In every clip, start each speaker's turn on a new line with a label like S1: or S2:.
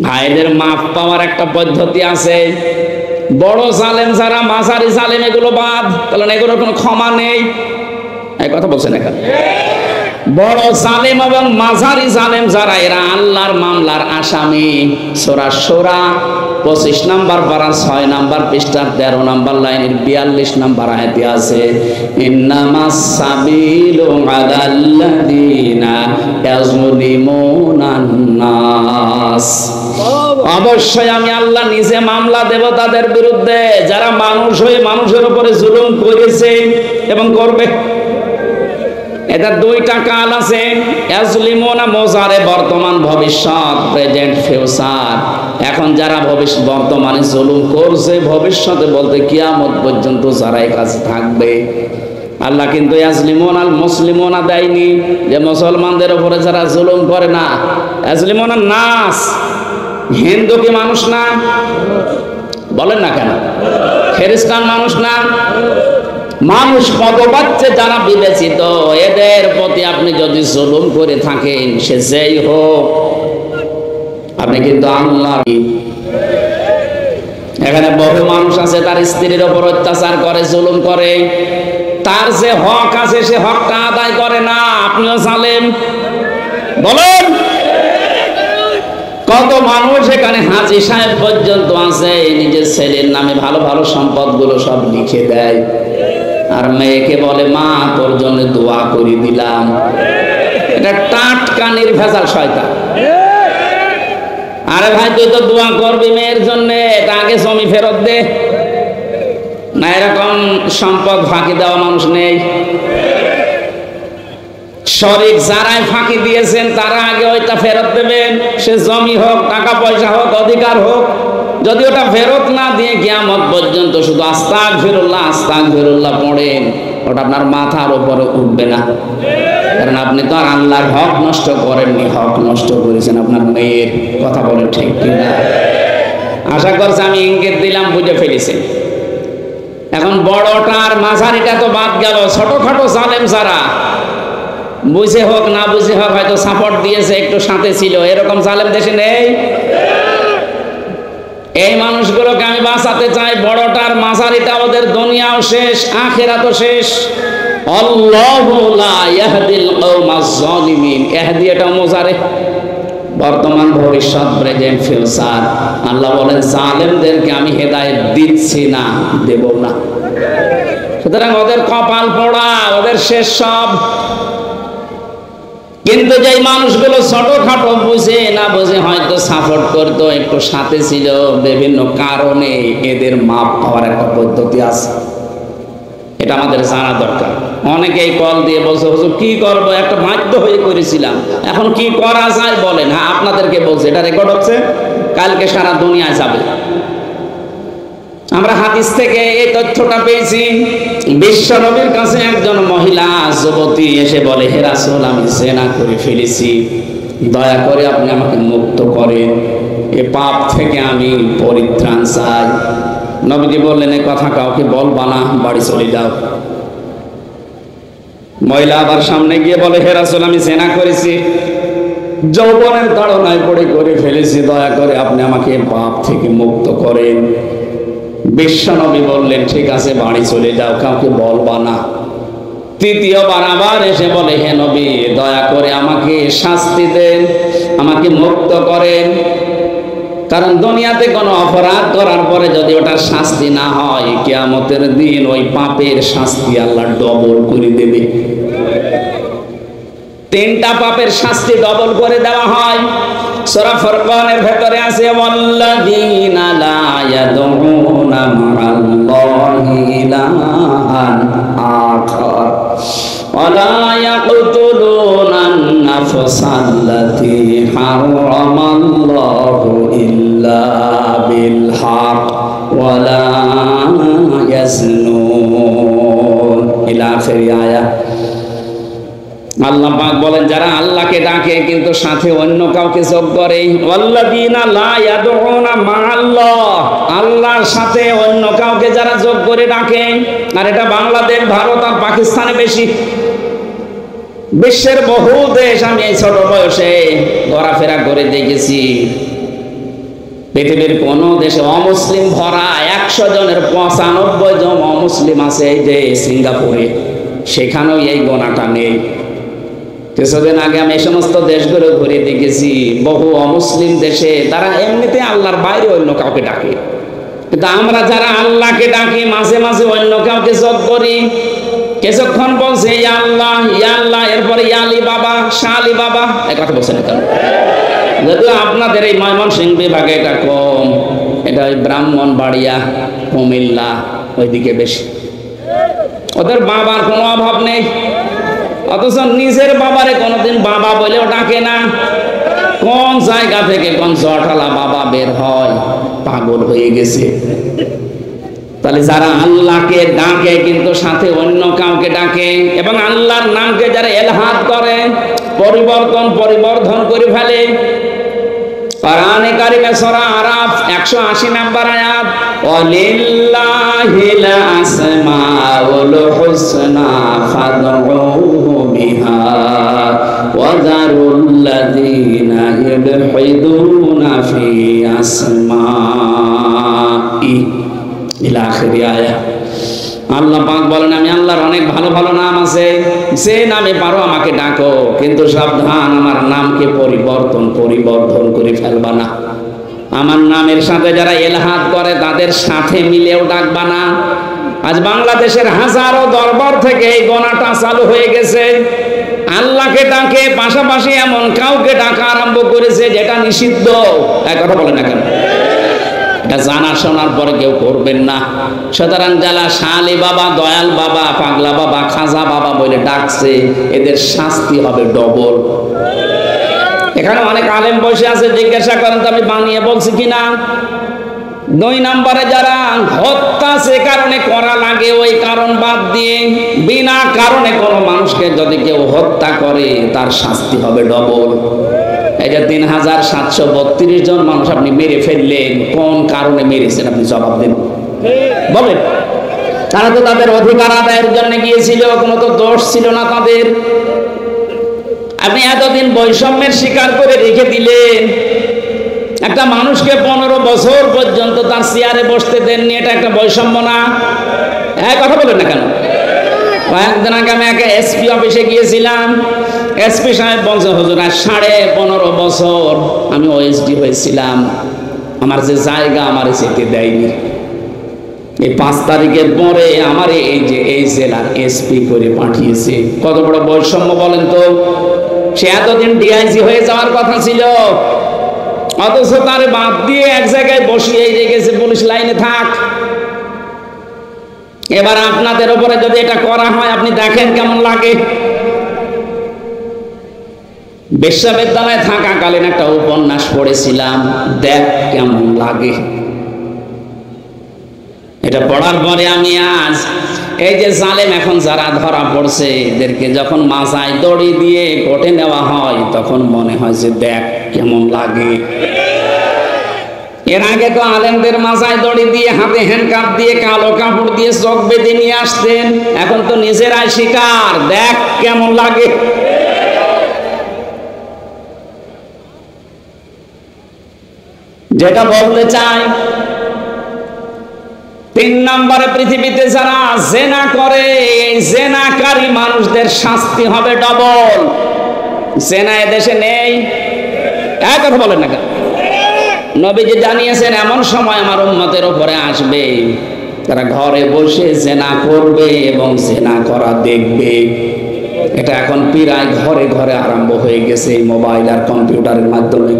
S1: ভাইদের মাপ পাওয়ার একটা পদ্ধতি আছে। বড় জালেম যারা, মাঝারি জালেম এগুলো বাদ, কারণ এগুলোর কোনো ক্ষমা নেই। এই কথা বলছেন এখানে। বড় জালেম এবং মাঝারি জালেম যারা, এরা আল্লাহর মামলার আসামি। সূরা শূরা 25 নম্বর পারা 6 নম্বর পৃষ্ঠার 13 নম্বর লাইনের 42 নম্বর আয়াতে আছে, ইন্নামাস সাবিলু আলাল্লাযিনা ইয়াজলিমুনান নাস। অবশ্যই আমি আল্লাহ নিজে মামলা দেব তাদের বিরুদ্ধে যারা মানুষ হয়ে মানুষের উপরে জুলুম করেছে এবং করবে। এটা দুইটা কাল আছে, ইয়াজলিমুনা মোজারে বর্তমান ভবিষ্যৎ, প্রেজেন্ট ফিউচার। এখন যারা বর্তমানে জুলুম করছে, ভবিষ্যতে বলতে কিয়ামত পর্যন্ত যারা এই কাছে থাকবে। আল্লাহ কিন্তু ইয়াজলিমুনাল মুসলিমুনা দেয়নি, যে মুসলমানদের উপরে যারা জুলুম করে না। ইয়াজলিমুনা নাস, হিন্দু কি মানুষ না? বলেন না কেন? খ্রিস্টান মানুষ না? মানুষ কত পাচ্ছে যারা বিবেচিত, এদের প্রতি আপনি যদি জুলুম করে থাকেন, সে যেই হোক, আপনি কিন্তু আল্লাহ। এখানে বহু মানুষ আছে তার স্ত্রীর উপর অত্যাচার করে, জুলুম করে, তার যে হক আছে সে হকটা আদায় করে না। আপনিও জালেম। বলেন, কত মানুষ এখানে হাজী সাহেব পর্যন্ত আছে, নিজের ছেলের নামে ভালো ভালো সম্পদগুলো সব লিখে দেয়, আর মেয়েকে বলে মা তোর জন্য দোয়া করে দিলাম। এটা টাটকা নির্ভেজাল শয়তান। আরে ভাই, তুই তো দোয়া করবি মেয়ের জন্য, এটা আগে জমি ফেরত দে না। এরকম সম্পদ ফাঁকি দেওয়া মানুষ নেই। শরীক যারাই ফাঁকি দিয়েছেন তারা আগে ওইটা ফেরত দেবেন, সে জমি হোক, টাকা পয়সা হোক, অধিকার হোক। যদি ওটা ফেরত না দিয়ে কিয়ামত পর্যন্ত শুধু আস্তাগফিরুল্লাহ আস্তাগফিরুল্লাহ পড়েন, ওটা আপনার মাথার উপরে উঠবে না। কারণ আপনি তো আর আল্লাহর হক নষ্ট করেননি, হক নষ্ট করেছেন আপনার মেয়ের। কথা বলেন ঠিক কিনা? আশা করছি আমি ইঙ্গিত দিলাম, বুঝে ফেলেছেন। এখন বড়টা আর মাঝারিটা তো বাদ গেল, ছোটখাটো জালেম যারা, বুঝে হোক না বুঝে হোক, হয়তো সাপোর্ট দিয়েছে, একটু সাথে ছিল, এরকম জালেম দেশে নেই। এই মানুষগুলোকে আমি বাঁচাতে চাই। বড়টার মাঝারিটা ওদের দুনিয়াও শেষ, আখিরাতও শেষ। আল্লাহু লা ইয়াহদিল কওমাজ জালিমিন। ইহদি এটা মোজারে, বর্তমান ভবিষ্যৎ, প্রেজেন্ট ফিউচার। আল্লাহ বলেন জালেমদেরকে আমি হেদায়েত দিচ্ছি না, দেব না। সুতরাং ওদের কপাল পোড়া, ওদের শেষ সব। কিন্তু যে মানুষগুলো ছোটখাটো বুঝে না বুঝে হয়তো সাপোর্ট করতো, একটু সাথে ছিল, বিভিন্ন কারণে এদের মাপ পাওয়ার একটা পদ্ধতি আছে। এটা আমাদের জানা দরকার। অনেকেই কল দিয়ে বলছে হুজুর কি করবো, একটা বাধ্য হয়ে করেছিলাম, এখন কি করা যায় বলেন। হ্যাঁ, আপনাদেরকে বলছে, এটা রেকর্ড হচ্ছে, কালকে সারা দুনিয়ায় যাবে। আমরা হাদিস থেকে এই তথ্যটা পেয়েছি। বিশ্ব নবীর কাছে একজন মহিলা যুবতী এসে বলে, হে রাসূল, আমি জিনা করে ফেলেছি, দয়া করে আপনি আমাকে মুক্ত করেন, এ পাপ থেকে আমি পরিত্রাণ চাই। নবীজি বললেন, এই কথা কাউকে বলবা না, বাড়ি চলে যাও। মহিলা আবার সামনে গিয়ে বলে, হে রাসূল, আমি জিনা করেছি, যৌবনের তাড়নায় পড়ে করে ফেলেছি, দয়া করে আপনি আমাকে পাপ থেকে মুক্ত করেন। বিশ্বনবী বললেন, ঠিক আছে, বাড়ি চলে যাও, কাউকে বলবা না। তৃতীয়বার আবার এসে বলে, হে নবী, দয়া করে আমাকে শাস্তি দেন, আমাকে মুক্ত করেন। কারণ দুনিয়াতে কোনো অপরাধ করার পরে যদি ওটার শাস্তি না হয়, কিয়ামতের দিন ওই পাপের শাস্তি আল্লাহ ডবল করে দেবে। তিনটা পাপের শাস্তি ডবল করে দেওয়া হয়। সূরা ফুরকানের ভেতরে আছে, ওয়াল্লাযীনা লা ইয়াদউনা মা'আল্লাহি ইলাহান আখার ওয়া লা ইয়াকতুলুনান নাফসাল্লাতী হারামাল্লাহু ইল্লা বিল হক ওয়া লা ইয়াজনুন ইলা আখির আয়াত। আল্লাহ পাক বলেন, যারা আল্লাহকে ডাকে কিন্তু সাথে অন্য কাউকে যোগ করে, ওয়াল্লাযীনা লা ইয়াদউনা মা'আল্লাহ, আল্লাহর সাথে অন্য কাউকে যারা যোগ করে ডাকে। আর এটা বাংলাদেশ, ভারত আর পাকিস্তানে বেশি। বিশ্বের বহু দেশ আমি এই ছোট বয়সে ঘোরাফেরা করে দেখেছি। পৃথিবীর কোন দেশে অমুসলিম ভরা 100 জনের 95 জন অমুসলিম আছে। এই যে সিঙ্গাপুরে, সেখানেও এই গোনাটা নেই। কিছুদিন আগে আমি এই সমস্ত দেশগুলো ঘুরে দেখেছি, বহু অমুসলিম দেশে তারা এমনিতে আল্লাহর বাইরে অন্য কাউকে ডাকে, কিন্তু আমরা যারা আল্লাহকে ডাকি মাঝে মাঝে অন্য কাউকে জপ করি। কিছুক্ষণ বলছে ইয়া আল্লাহ ইয়া আল্লাহ, এরপরে ইয়া আলী বাবা, শাহ আলী বাবা, এই কথা বলছে না কেন? যদিও আপনাদের এই ময়মনসিংহ বিভাগে এটা কম, এটা ওই ব্রাহ্মণবাড়িয়া, কুমিল্লা ওইদিকে বেশি। ওদের বাবার কোনো অভাব নেই, অথচ নিজের বাবারে কোনোদিন বাবা বলেও ডাকে না। কোন জায়গা থেকে কোন জটালা বাবা বের হয়, পাগল হয়ে গেছে। তাহলে যারা আল্লাহকে ডাকে কিন্তু সাথে অন্য কাউকে ডাকে, এবং আল্লাহর নামকে যারা এলহাদ করে, পরিবর্ধন করে ফেলে। কোরআনে কারিমে সূরা আরাফ 180 নম্বর আয়াত, ওয়ালিল্লাহিল আসমাউল হুসনা ফাদউহু বিহা ওয়া যারুল্লাযীনা ইউলহিদুনা ফি আসমাই ইলা আখিরি আয়াত। আল্লাহ পাক বলেন, আমি আল্লাহর অনেক ভালো ভালো নাম আছে, যে নামে পারো আমাকে ডাকো, কিন্তু সাবধান, আমার নামকে পরিবর্তন করে ফেলবা না। আমার নামের সাথে যারা এলহাদ করে তাদের সাথে মিলেও ডাকবা না। আজ বাংলাদেশের হাজারো দরবার থেকে এই গোনাটা চালু হয়ে গেছে। আল্লাহকে ডাকে, পাশাপাশি এমন কাউকে ডাকা আরম্ভ করেছে যেটা নিষিদ্ধ। এক কথা বলে না কেন? এটা জানা শোনার পরে কেউ করবেন না। সুতরাং যারা শাহ আলী বাবা, দয়াল বাবা, পাগলা বাবা, খাজা বাবা বলে ডাকছে, এদের শাস্তি হবে ডবল। এখানে অনেক আলেম বসে আছে, জিজ্ঞাসা করেন তো আমি বানিয়ে বলছি কিনা। 2 নম্বরে যারা হত্যা সে কারণে করা লাগে, ওই কারণ বাদ দিয়ে বিনা কারণে কোনো মানুষকে যদি কেউ হত্যা করে, তার শাস্তি হবে ডবল। এই যে 3732 জন মানুষ আপনি মেরে ফেললেন, কোন কারণে মেরেছেন আপনি জবাব দেন, বলেন। তারা তো তাদের অধিকার আদায়ের জন্য গিয়েছিল, কোনো তো দোষ ছিল না তাদের। আপনি এতদিন বৈষম্যের স্বীকার করে রেখে দিলেন। একটা মানুষকে 15 বছর পর্যন্ত তার চেয়ারে বসতে দেননি, এটা একটা বৈষম্য না? হ্যাঁ, কথা বলেন না কেন? কয়েকদিন আগে আমি একটা এসপি অফিসে গিয়েছিলাম। এসপি সাহেব বলছে, হুজুর 15.5 বছর আমি ওএসডি হয়েছিলাম, আমার যে জায়গা আমার যেতে দেয়নি। এই 5 তারিখের পরে আমার এই জেলার এসপি করে পাঠিয়েছে। কত বড় বৈষম্য বলেন তো? সে এতদিন ডিআইজি হয়ে যাওয়ার কথা ছিল, অথচ তার বাদ দিয়ে এক জায়গায় বসিয়ে রেখেছে, পুলিশ লাইনে থাক। এবার আপনাদের উপরে যদি এটা করা হয়, আপনি দেখেন কেমন লাগে। বিশ্ববিদ্যালয়ে থাকাকালীন একটা উপন্যাস পড়েছিলাম, দেখ কেমন লাগে। এটা পড়ার পরে আমি আজ এই যে জালেম এখন যারা ধরা পড়ছে, এদেরকে যখন মাথায় দড়ি দিয়ে কোর্টে নেওয়া হয়, তখন মনে হয় যে দেখ কেমন লাগে। এর আগে তো আলেমদের মাথায় দড়ি দিয়ে, হাতে হ্যান্ডকাপ দিয়ে, কালো কাপড় দিয়ে চোখ বেঁধে নিয়ে আসতেন। এখন তো নিজেরাই শিকার, দেখ কেমন লাগে। যেটা বলতে চাই, 3 নম্বরে পৃথিবীতে যারা জেনা করে, এই জেনাকারী মানুষদের শাস্তি হবে ডবল। জেনা এদেশে নেই, এক কথা বলেন না কেন? নবীজি জানিয়েছেন, এমন সময় আমার উম্মতের উপরে আসবে, তারা ঘরে বসে জেনা করবে এবং জেনা করা দেখবে। এটা এখন প্রায় ঘরে ঘরে আরম্ভ হয়ে গেছে, এই মোবাইল আর কম্পিউটারের মাধ্যমে।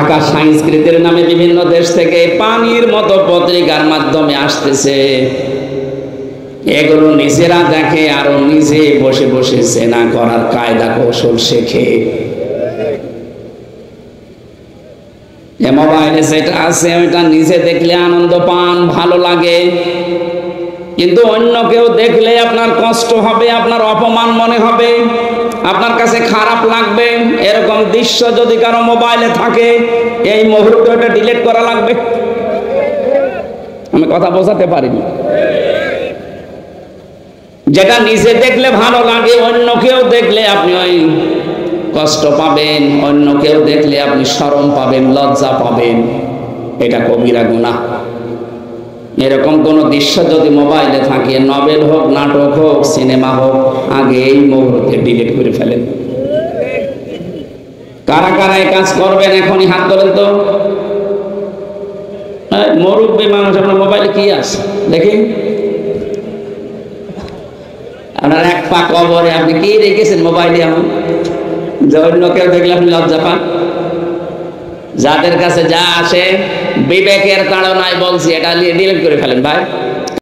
S1: আকাশ সংস্কৃতির নামে বিভিন্ন দেশ থেকে পানির মতো পত্রিকার মাধ্যমে আসতেছে, এগুলো নিজেরা দেখে, আরো নিজে বসে বসে জেনা করার কায়দা কৌশল শেখে। মোবাইলে যেটা আছে ওইটা নিজে দেখলে আনন্দ পান, ভালো লাগে, কিন্তু অন্য কেউ দেখলে আপনার কষ্ট হবে, আপনার অপমান মনে হবে, আপনার কাছে খারাপ লাগবে। এরকম দৃশ্য যদি কারো মোবাইলে থাকে, এই মুহূর্তে ওটা ডিলিট করা লাগবে। আমি কথা বোঝাতে পারিনি। যেটা নিজে দেখলে ভালো লাগে, অন্য কেউ দেখলে আপনি ওই কষ্ট পাবেন, অন্য কেউ দেখলে আপনি শরম পাবেন, লজ্জা পাবেন, এটা কবিরা গুনাহ। এরকম কোন দৃশ্য যদি মোবাইলে থাকে, নভেল হোক, নাটক হোক, সিনেমা হোক, আগে এই মুহূর্তে ডিলিট করে ফেলেন। কারা কারা এই কাজ করবেন এখনই হাত তোলেন তো। মুরব্বী মানুষ, আপনার মোবাইলে কি আছে দেখি। আপনার এক পা কবরে, আপনি কি রেখেছেন মোবাইলে এমন যে অন্য কেউ দেখলে আপনি লজ্জা পান? যাদের কাছে যা আসে বিবেকের তাড়নায় বলছি, এটা ডিলিট করে ফেলেন ভাই।